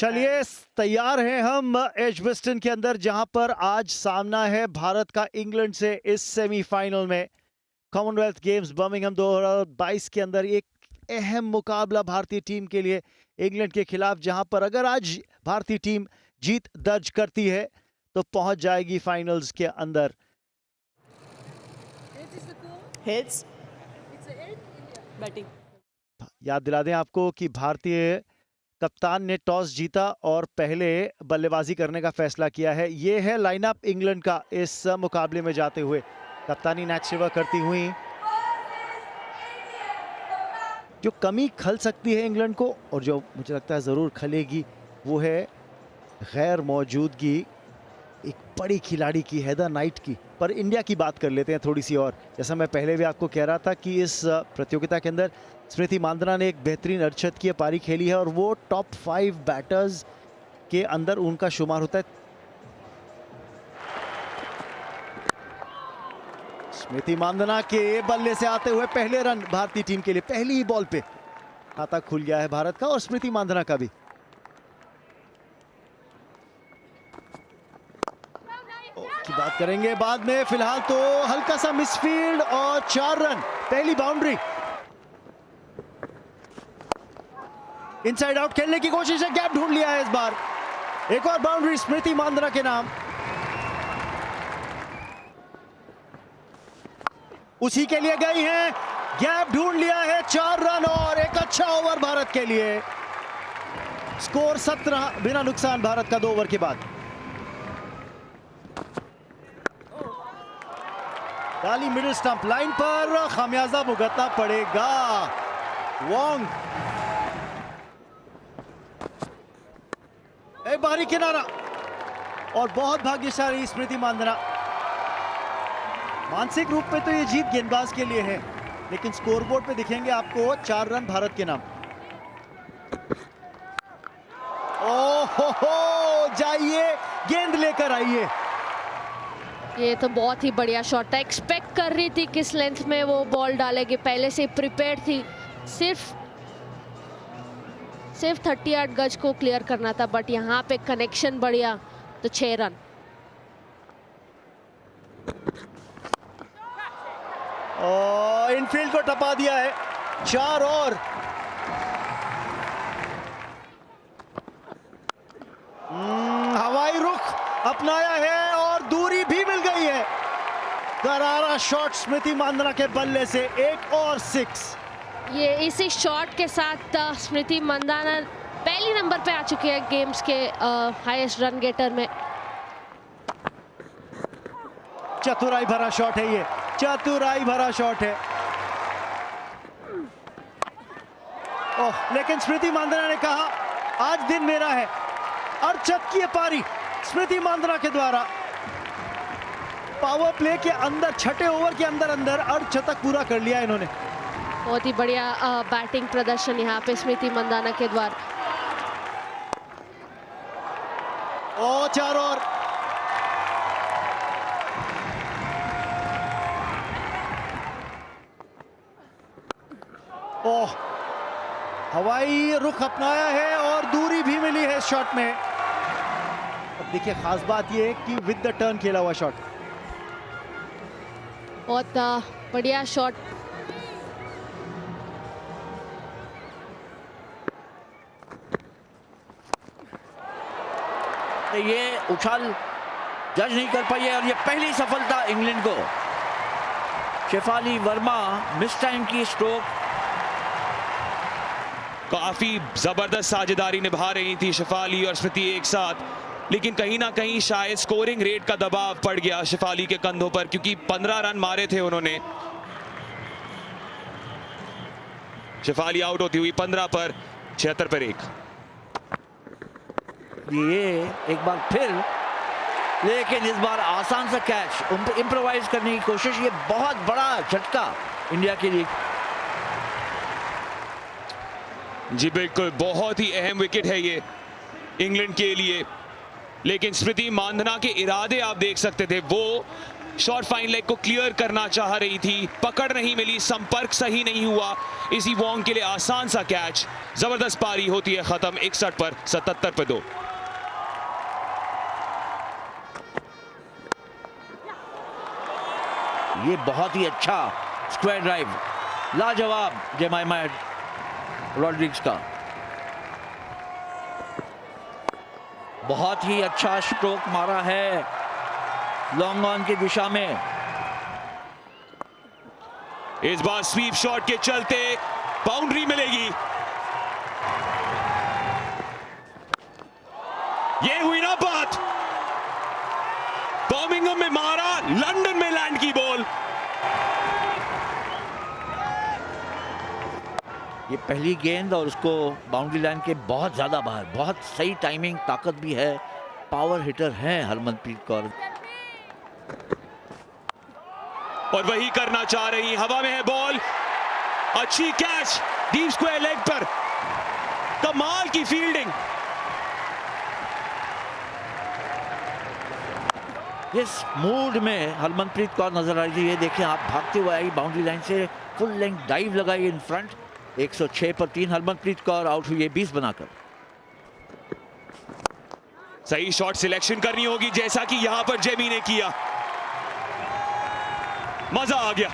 चलिए तैयार हैं हम एजबेस्टन के अंदर, जहां पर आज सामना है भारत का इंग्लैंड से इस सेमीफाइनल में। कॉमनवेल्थ गेम्स बर्मिंघम 2022 के अंदर एक अहम मुकाबला भारतीय टीम के लिए इंग्लैंड के खिलाफ, जहां पर अगर आज भारतीय टीम जीत दर्ज करती है तो पहुंच जाएगी फाइनल्स के अंदर। Hits. Batting. याद दिला दें आपको कि भारतीय कप्तान ने टॉस जीता और पहले बल्लेबाजी करने का फैसला किया है। ये है लाइनअप इंग्लैंड का इस मुकाबले में जाते हुए। कप्तानी नेट सेवा करती हुई जो कमी खल सकती है इंग्लैंड को, और जो मुझे लगता है ज़रूर खलेगी, वो है गैर मौजूदगी एक बड़ी खिलाड़ी की, हेदर नाइट की। पर इंडिया की बात कर लेते हैं थोड़ी सी और। जैसा मैं पहले भी आपको कह रहा था कि इस प्रतियोगिता के अंदर स्मृति मांदना ने एक बेहतरीन अर्धशतकीय पारी खेली है और वो टॉप 5 बैटर्स के अंदर उनका शुमार होता है। स्मृति मांदना के बल्ले से आते हुए पहले रन भारतीय टीम के लिए, पहली ही बॉल पे खाता खुल गया है भारत का और स्मृति मांदना का भी। की बात करेंगे बाद में, फिलहाल तो हल्का सा मिसफील्ड और 4 रन, पहली बाउंड्री। इनसाइड आउट खेलने की कोशिश है, गैप ढूंढ लिया है इस बार। एक और बाउंड्री स्मृति मांदना के नाम, उसी के लिए गई है, गैप ढूंढ लिया है, 4 रन और एक अच्छा ओवर भारत के लिए। स्कोर 17 बिना नुकसान भारत का 2 ओवर के बाद। डाली मिडिल स्टंप लाइन पर, खामियाजा भुगतना पड़ेगा वोंग। एक बाहरी किनारा और बहुत भाग्यशाली स्मृति मांदना। मानसिक रूप में तो ये जीत गेंदबाज के लिए है, लेकिन स्कोरबोर्ड पे दिखेंगे आपको 4 रन भारत के नाम। ओहो, जाइए गेंद लेकर आइए। ये तो बहुत ही बढ़िया शॉट था। एक्सपेक्ट कर रही थी किस लेंथ में वो बॉल डालेगी, पहले से प्रिपेयर्ड थी। सिर्फ 38 गज को क्लियर करना था, बट यहाँ पे कनेक्शन बढ़िया तो 6 रन। और इनफील्ड को टपा दिया है, 4 और। हवाई रुख अपनाया है और दूरी भी मिल गई है। करारा शॉट स्मृति मांदना के बल्ले से, 1 और 6। ये इसी शॉट के साथ स्मृति मांदना पहली नंबर पे आ चुकी है गेम्स के हाईएस्ट रन गेटर में। चतुराई भरा शॉट है ये, चतुराई भरा शॉट है। ओह, लेकिन स्मृति मांदना ने कहा आज दिन मेरा है। अर्धशतकीय पारी स्मृति मांदना के द्वारा पावर प्ले के अंदर, 6ठे ओवर के अंदर अर्धशतक पूरा कर लिया इन्होंने। बहुत ही बढ़िया बैटिंग प्रदर्शन यहाँ पे स्मृति मांदना के द्वारा। ओ 4 और। ओह, हवाई रुख अपनाया है और दूरी भी मिली है इस शॉट में। अब देखिए खास बात ये है कि विद द टर्न खेला हुआ शॉट। बहुत बढ़िया शॉट। ये उछाल जज नहीं कर पाई है और ये पहली सफलता इंग्लैंड को। शेफाली वर्मा मिस टाइम की स्ट्रोक। काफी जबरदस्त साझेदारी निभा रही थी शेफाली और स्मृति एक साथ, लेकिन कहीं ना कहीं शायद स्कोरिंग रेट का दबाव पड़ गया शेफाली के कंधों पर, क्योंकि 15 रन मारे थे उन्होंने। शेफाली आउट होती हुई 15 पर 76 पर 1। ये एक बार फिर, लेकिन इस बार आसान सा कैच, इम्प्रोवाइज करने की कोशिश। ये बहुत बड़ा झटका इंडिया के लिए। जी बिल्कुल, बहुत ही अहम विकेट है ये इंग्लैंड के लिए, लेकिन स्मृति मांदना के इरादे आप देख सकते थे। वो शॉर्ट फाइन लेग को क्लियर करना चाह रही थी, पकड़ नहीं मिली, संपर्क सही नहीं हुआ। इसी वोंग के लिए आसान सा कैच। जबरदस्त पारी होती है खत्म 61 पर 77 पे 2। ये बहुत ही अच्छा स्क्वायर ड्राइव, लाजवाब जेमाइमा रॉड्रिग्स का। बहुत ही अच्छा स्ट्रोक मारा है लॉन्ग ऑन की दिशा में। इस बार स्वीप शॉट के चलते बाउंड्री मिलेगी। ये हुई ना बात, बर्मिंघम में मारा, लंदन में लैंड की बॉल। ये पहली गेंद और उसको बाउंड्री लाइन के बहुत ज्यादा बाहर। बहुत सही टाइमिंग, ताकत भी है, पावर हिटर है हरमनप्रीत कौर। और वही करना चाह रही, हवा में है बॉल, अच्छी कैच डीप स्क्वायर लेग पर, कमाल की फील्डिंग। इस मूड में हरमनप्रीत कौर नजर आ रही थी। ये देखें आप, भागते हुए आई बाउंड्री लाइन से, फुल लेंथ डाइव लगाई इन फ्रंट। 106 पर 3 हरमनप्रीत कौर आउट हुई है 20 बनाकर। सही शॉट सिलेक्शन करनी होगी, जैसा कि यहां पर जेमी ने किया। मजा आ गया।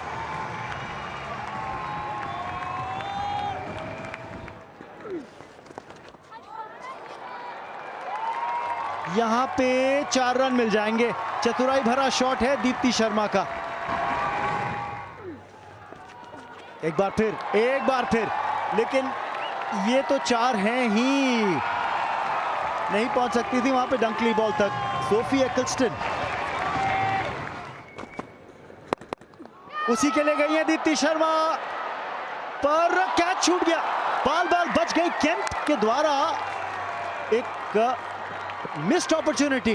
यहां पे 4 रन मिल जाएंगे। चतुराई भरा शॉट है दीप्ति शर्मा का। एक बार फिर, लेकिन ये तो 4 हैं ही, नहीं पहुंच सकती थी वहां पे डंकली बॉल तक। सोफी एक्लस्टन उसी के लिए गई है दीप्ति शर्मा, पर कैच छूट गया। बाल बच गई केम्प के द्वारा, एक मिस्ड अपॉर्चुनिटी।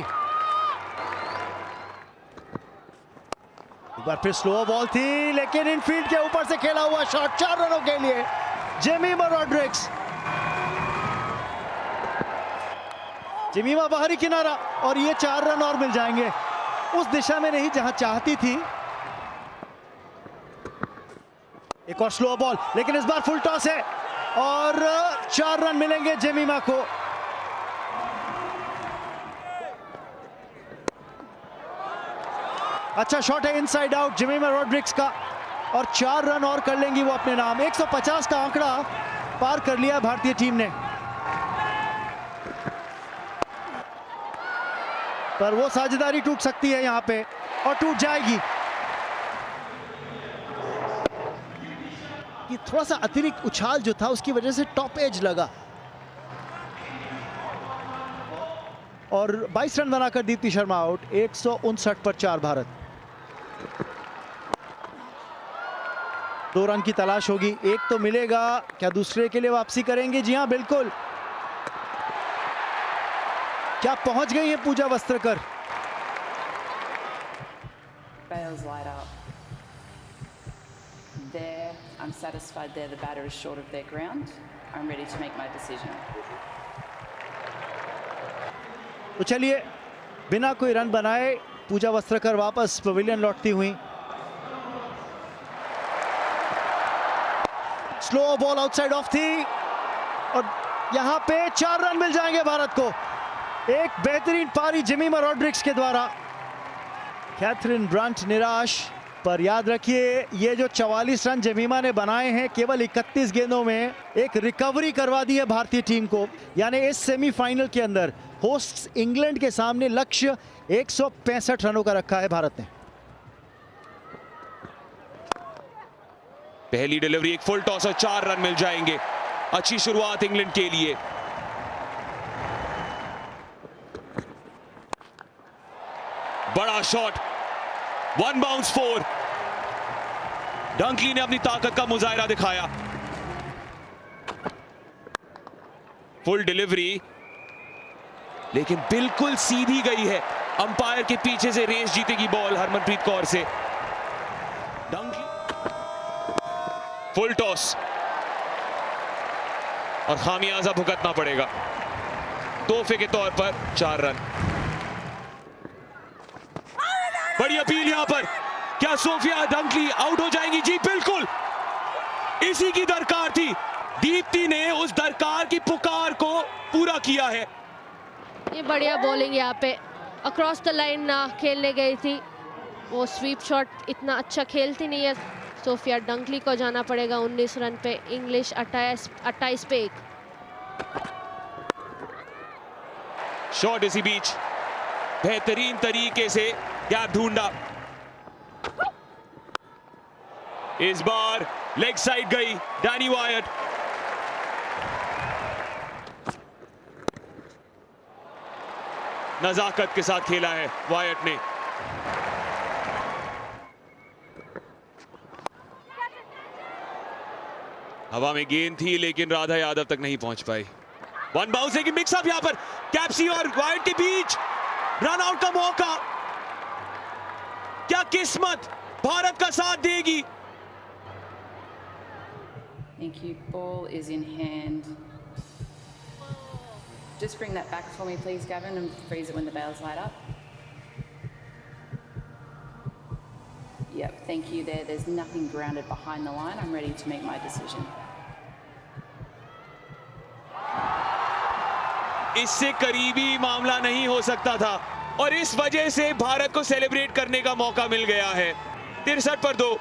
एक बार फिर स्लो बॉल थी, लेकिन इनफील्ड के ऊपर से खेला हुआ शॉट 4 रनों के लिए जेमिमा रॉड्रिग्स। जेमिमा बाहरी किनारा, और ये 4 रन और मिल जाएंगे। उस दिशा में नहीं जहां चाहती थी। एक और स्लो बॉल, लेकिन इस बार फुल टॉस है और 4 रन मिलेंगे जेमिमा को। अच्छा शॉट है इनसाइड आउट जेमिमा रॉड्रिग्स का, और 4 रन और कर लेंगी वो अपने नाम। 150 का आंकड़ा पार कर लिया भारतीय टीम ने, पर वो साझेदारी टूट सकती है यहां पे, और टूट जाएगी। कि थोड़ा सा अतिरिक्त उछाल जो था उसकी वजह से टॉप एज लगा, और 22 रन बनाकर दीप्ति शर्मा आउट। 159 पर 4 भारत। 2 रन की तलाश होगी, एक तो मिलेगा, क्या दूसरे के लिए वापसी करेंगे? जी हां बिल्कुल। क्या पहुंच गई है पूजा Vastrakar? There, I'm satisfied there. The batter is short of their ground. I'm ready to make my decision. तो चलिए, बिना कोई रन बनाए पूजा वस्त्रकर वापस पवेलियन लौटती हुई। स्लो बॉल आउटसाइड ऑफ थी, और यहां पे 4 रन मिल जाएंगे भारत को। एक बेहतरीन पारी जेमिमा रॉड्रिग्स के द्वारा। कैथरीन ब्रंट निराश, पर याद रखिए ये जो 44 रन जेमिमा ने बनाए हैं केवल 31 गेंदों में, एक रिकवरी करवा दी है भारतीय टीम को। यानी इस सेमीफाइनल के अंदर होस्ट्स इंग्लैंड के सामने लक्ष्य 165 रनों का रखा है भारत ने। पहली डिलीवरी, एक फुल टॉस और 4 रन मिल जाएंगे। अच्छी शुरुआत इंग्लैंड के लिए। बड़ा शॉट, 1 बाउंस 4। डंकली ने अपनी ताकत का मुजाहिरा दिखाया। फुल डिलीवरी, लेकिन बिल्कुल सीधी गई है। अंपायर के पीछे से रेस जीतेगी बॉल हरमनप्रीत कौर से। डंकली फुल टॉस, और खामियाजा भुगतना पड़ेगा। तोहफे के तौर पर 4 रन। बड़ी अपील यहां पर, क्या सोफिया डंकली आउट हो जाएंगी? जी बिल्कुल, इसी की दरकार थी। दीप्ति ने उस दरकार की पुकार को पूरा किया है। ये बढ़िया बॉलिंग यहाँ पे अक्रॉस द लाइन खेलने गई थी, वो स्वीप शॉट इतना अच्छा खेलती नहीं है। सोफिया डंकली को जाना पड़ेगा 19 रन पे, इंग्लिश 28 पे 1। शॉट इसी बीच बेहतरीन तरीके से गैप ढूंढा। इस बार लेग साइड गई डैनी वायट। नजाकत के साथ खेला है वायट ने। हवा में गेंद थी लेकिन राधा यादव तक नहीं पहुंच पाई। वन बाउंस की मिक्सअप यहां पर कैप्सी और वाइट के बीच, रन आउट का मौका। क्या किस्मत भारत का साथ देगी? Thank you. Ball is in hand. Just bring that back for me, please, Gavin, and freeze it when the bails light up. Yep, thank you there. There's nothing grounded behind the line. I'm ready to make my decision. इससे करीबी मामला नहीं हो सकता था और इस वजह से भारत को सेलिब्रेट करने का मौका मिल गया है। 63 पर 2।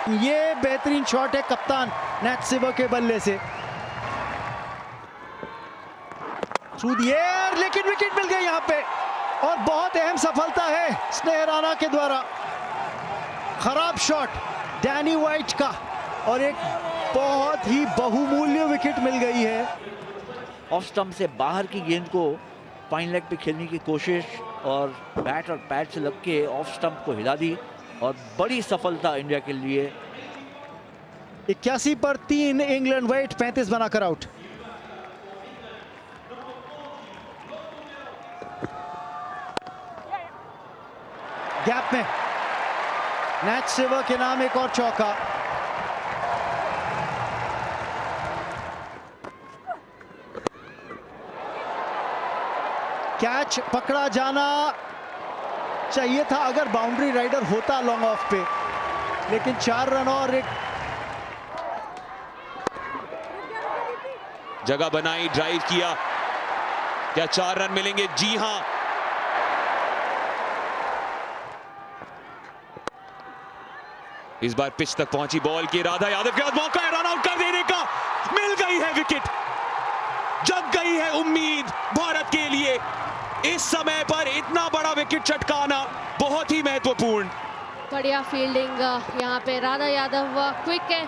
ये बेहतरीन शॉट है कप्तान नैट सिवर के बल्ले से थ्रू द एयर, लेकिन विकेट मिल गई यहां पे और बहुत अहम सफलता है स्नेह राणा के द्वारा। खराब शॉट डैनी वाइट का और एक बहुत ही बहुमूल्य विकेट मिल गई है। ऑफ स्टंप से बाहर की गेंद को फाइन लेग पे खेलने की कोशिश और बैट और पैड से लग के ऑफ स्टंप को हिला दी और बड़ी सफलता इंडिया के लिए। 81 पर 3 इंग्लैंड वाइट 35 बनाकर आउट। गैप में नैट सिवर के नाम एक और चौका। कैच पकड़ा जाना चाहिए था अगर बाउंड्री राइडर होता लॉन्ग ऑफ पे, लेकिन 4 रन और एक जगह बनाई, ड्राइव किया। क्या 4 रन मिलेंगे? जी हां। इस बार पिच तक पहुंची बॉल की राधा यादव के पास मौका है रन आउट कर देने का। मिल गई है विकेट, जग गई है उम्मीद भारत के लिए। इस समय पर इतना बड़ा विकेट चटकाना बहुत ही महत्वपूर्ण। बढ़िया फील्डिंग यहाँ पे राधा यादव क्विक है,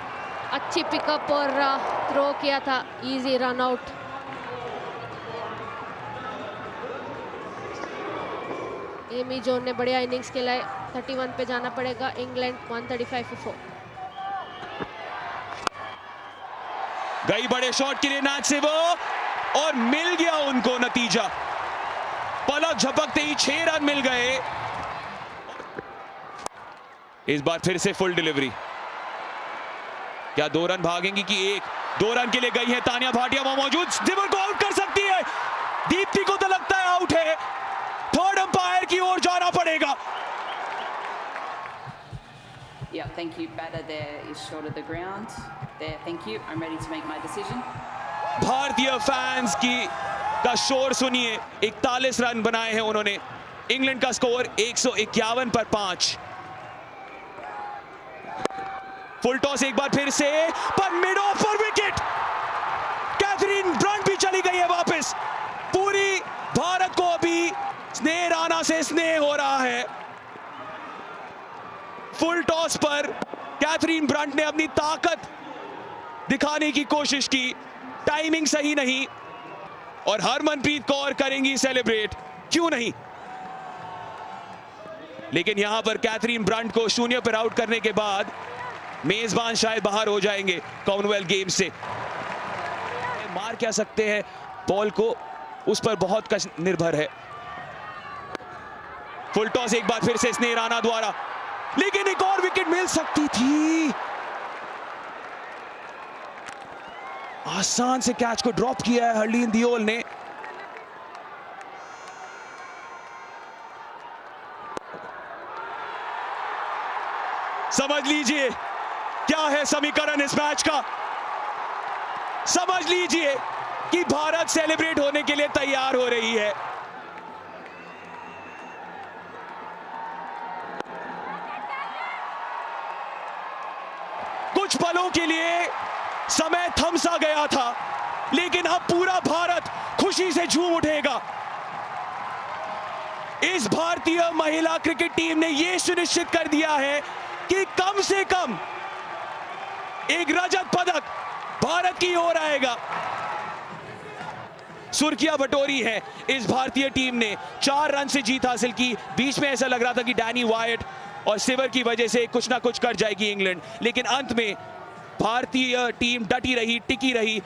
अच्छी पिकअप और थ्रो किया था, easy run out. Amy Jones ने बढ़िया इनिंग्स खेला है। 31 पे जाना पड़ेगा इंग्लैंड 135 for 4। गई बड़े शॉट के लिए नैट सिवर और मिल गया उनको नतीजा। पलक झपकते ही 6 रन मिल गए। इस बार फिर से फुल डिलीवरी। क्या 2 रन भागेंगी कि 1? 2 रन के लिए गई है तानिया भाटिया वहां मौजूद, सिवर को आउट कर सकती है। दीप्ति को तो लगता है आउट है। थर्ड अंपायर की ओर जाना पड़ेगा। Yeah, thank you. Batter there is short of the ground. There, thank you. I'm ready to make my decision. भारतीय फैंस का शोर सुनिए। 41 रन बनाए हैं उन्होंने। इंग्लैंड का स्कोर 151 पर 5। फुल टॉस एक बार फिर से, पर मिड ऑफ पर विकेट। कैथरीन ब्रंट भी चली गई है वापस। पूरी भारत को अभी स्नेह राणा से स्नेह हो रहा है। फुल टॉस पर कैथरीन ब्रंट ने अपनी ताकत दिखाने की कोशिश की, टाइमिंग सही नहीं, और हरमनप्रीत कौर करेंगी सेलिब्रेट, क्यों नहीं। लेकिन यहां पर कैथरीन ब्रंट को 0 पर आउट करने के बाद मेजबान शायद बाहर हो जाएंगे कॉमनवेल्थ गेम्स से। मार क्या सकते हैं बॉल को, उस पर बहुत कश निर्भर है। फुल टॉस एक बार फिर से स्नेह राणा द्वारा, लेकिन एक और विकेट मिल सकती थी। आसान से कैच को ड्रॉप किया है हरलीन दियोल ने। समझ लीजिए क्या है समीकरण इस मैच का। समझ लीजिए कि भारत सेलिब्रेट होने के लिए तैयार हो रही है। कुछ पलों के लिए समय थम सा गया था, लेकिन अब पूरा भारत खुशी से झूम उठेगा। इस भारतीय महिला क्रिकेट टीम ने यह सुनिश्चित कर दिया है कि कम से कम एक रजत पदक भारत की ओर आएगा। सुर्खियां बटोरी है इस भारतीय टीम ने, 4 रन से जीत हासिल की। बीच में ऐसा लग रहा था कि डैनी वायट और सिवर की वजह से कुछ ना कुछ कर जाएगी इंग्लैंड, लेकिन अंत में भारतीय टीम डटी रही, टिकी रही।